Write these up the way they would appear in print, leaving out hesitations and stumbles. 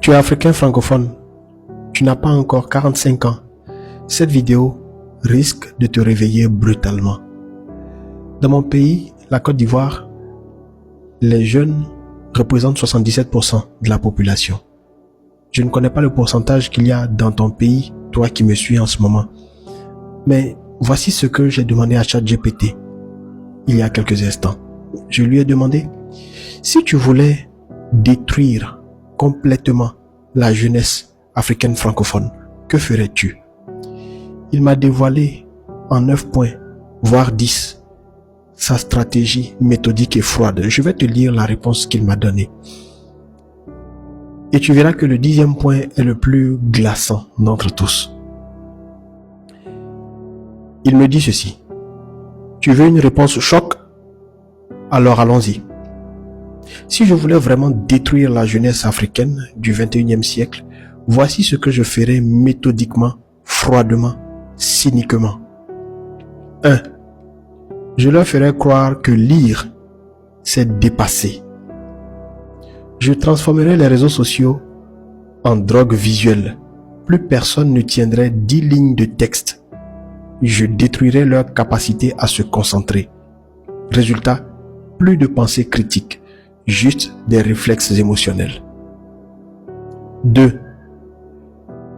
Tu es africain francophone, tu n'as pas encore 45 ans. Cette vidéo risque de te réveiller brutalement. Dans mon pays, la Côte d'Ivoire, les jeunes représentent 77% de la population. Je ne connais pas le pourcentage qu'il y a dans ton pays, toi qui me suis en ce moment. Mais voici ce que j'ai demandé à ChatGPT il y a quelques instants. Je lui ai demandé, si tu voulais détruire complètement la jeunesse africaine francophone, que ferais-tu? Il m'a dévoilé en 9 points, voire 10, sa stratégie méthodique et froide. Je vais te lire la réponse qu'il m'a donnée. Et tu verras que le 10e point est le plus glaçant d'entre tous. Il me dit ceci. Tu veux une réponse choc? Alors allons-y. Si je voulais vraiment détruire la jeunesse africaine du 21e siècle, voici ce que je ferais méthodiquement, froidement, cyniquement. 1. Je leur ferais croire que lire, c'est dépasser. Je transformerais les réseaux sociaux en drogue visuelle. Plus personne ne tiendrait 10 lignes de texte. Je détruirais leur capacité à se concentrer. Résultat, plus de pensée critique, juste des réflexes émotionnels. 2.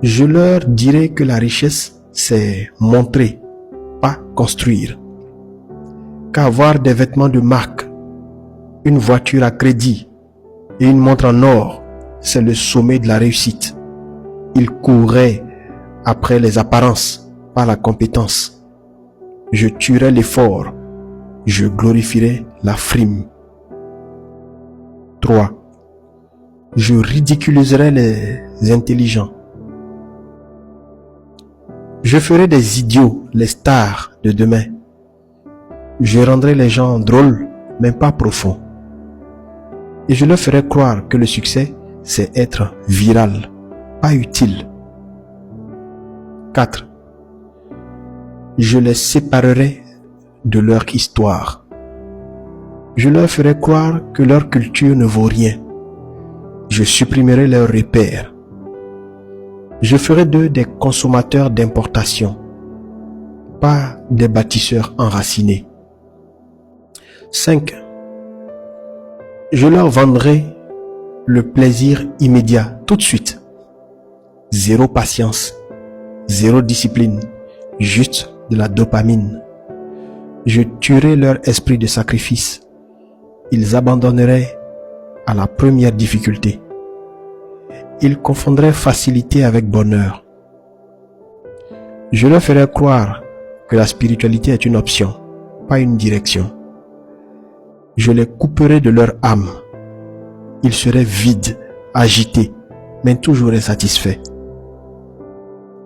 Je leur dirais que la richesse, c'est montrer, pas construire. Qu'avoir des vêtements de marque, une voiture à crédit et une montre en or, c'est le sommet de la réussite. Ils couraient après les apparences, pas la compétence. Je tuerais l'effort, je glorifierais la frime. 3. Je ridiculiserais les intelligents. Je ferai des idiots les stars de demain. Je rendrai les gens drôles, mais pas profonds. Et je leur ferai croire que le succès, c'est être viral, pas utile. 4. Je les séparerai de leur histoire. Je leur ferai croire que leur culture ne vaut rien. Je supprimerai leurs repères. Je ferai d'eux des consommateurs d'importation, pas des bâtisseurs enracinés. 5. Je leur vendrai le plaisir immédiat, tout de suite. Zéro patience, zéro discipline, juste de la dopamine. Je tuerai leur esprit de sacrifice. Ils abandonneraient à la première difficulté. Ils confondraient facilité avec bonheur. Je leur ferai croire que la spiritualité est une option, pas une direction. Je les couperai de leur âme. Ils seraient vides, agités, mais toujours insatisfaits.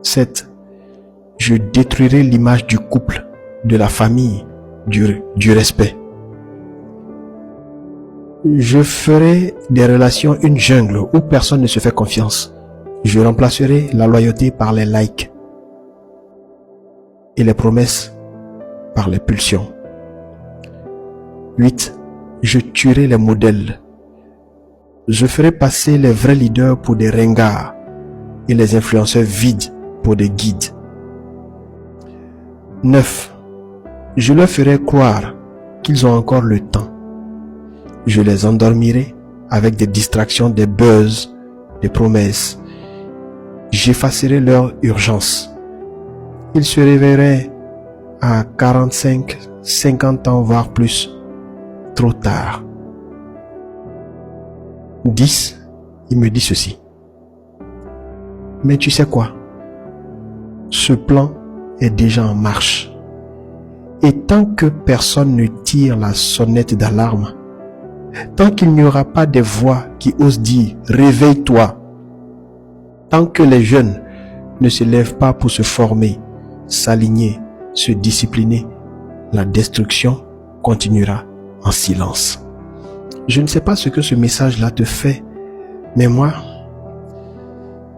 7. Je détruirai l'image du couple, de la famille, du respect. Je ferai des relations une jungle où personne ne se fait confiance. Je remplacerai la loyauté par les likes et les promesses par les pulsions. 8. Je tuerai les modèles. Je ferai passer les vrais leaders pour des ringards et les influenceurs vides pour des guides. 9. Je leur ferai croire qu'ils ont encore le temps. Je les endormirai avec des distractions, des buzz, des promesses. J'effacerai leur urgence. Ils se réveilleraient à 45, 50 ans, voire plus. Trop tard. 10. Il me dit ceci. Mais tu sais quoi? Ce plan est déjà en marche. Et tant que personne ne tire la sonnette d'alarme, tant qu'il n'y aura pas des voix qui osent dire « réveille-toi », tant que les jeunes ne se lèvent pas pour se former, s'aligner, se discipliner, la destruction continuera en silence. Je ne sais pas ce que ce message-là te fait, mais moi,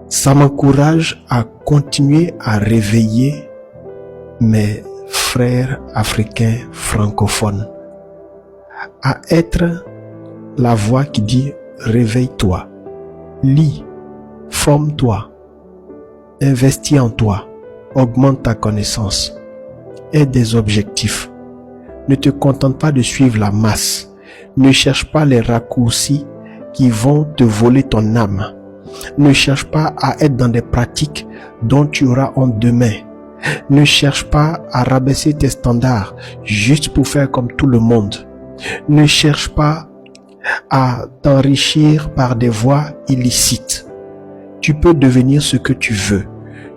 ça m'encourage à continuer à réveiller mes frères africains francophones, à être la voix qui dit réveille-toi, lis, Forme-toi. Investis en toi. Augmente ta connaissance. Aie des objectifs. Ne te contente pas de suivre la masse. Ne cherche pas les raccourcis qui vont te voler ton âme. Ne cherche pas à être dans des pratiques dont tu auras honte demain. Ne cherche pas à rabaisser tes standards juste pour faire comme tout le monde. Ne cherche pas à t'enrichir par des voies illicites. Tu peux devenir ce que tu veux.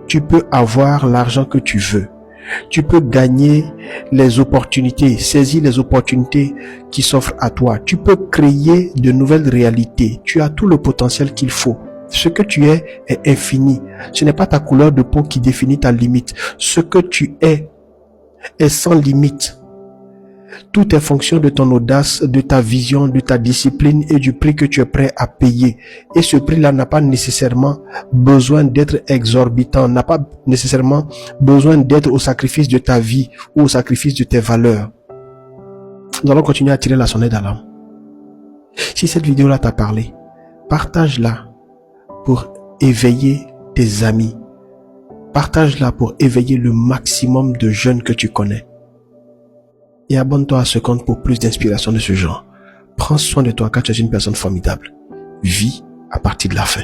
Tu peux avoir l'argent que tu veux. Tu peux gagner les opportunités, saisir les opportunités qui s'offrent à toi. Tu peux créer de nouvelles réalités. Tu as tout le potentiel qu'il faut. Ce que tu es est infini. Ce n'est pas ta couleur de peau qui définit ta limite. Ce que tu es sans limite. Tout est fonction de ton audace, de ta vision, de ta discipline et du prix que tu es prêt à payer. Et ce prix-là n'a pas nécessairement besoin d'être exorbitant, n'a pas nécessairement besoin d'être au sacrifice de ta vie ou au sacrifice de tes valeurs. Nous allons continuer à tirer la sonnette d'alarme. Si cette vidéo-là t'a parlé, partage-la pour éveiller tes amis. Partage-la pour éveiller le maximum de jeunes que tu connais. Et abonne-toi à ce compte pour plus d'inspiration de ce genre. Prends soin de toi car tu es une personne formidable. Vis à partir de la fin.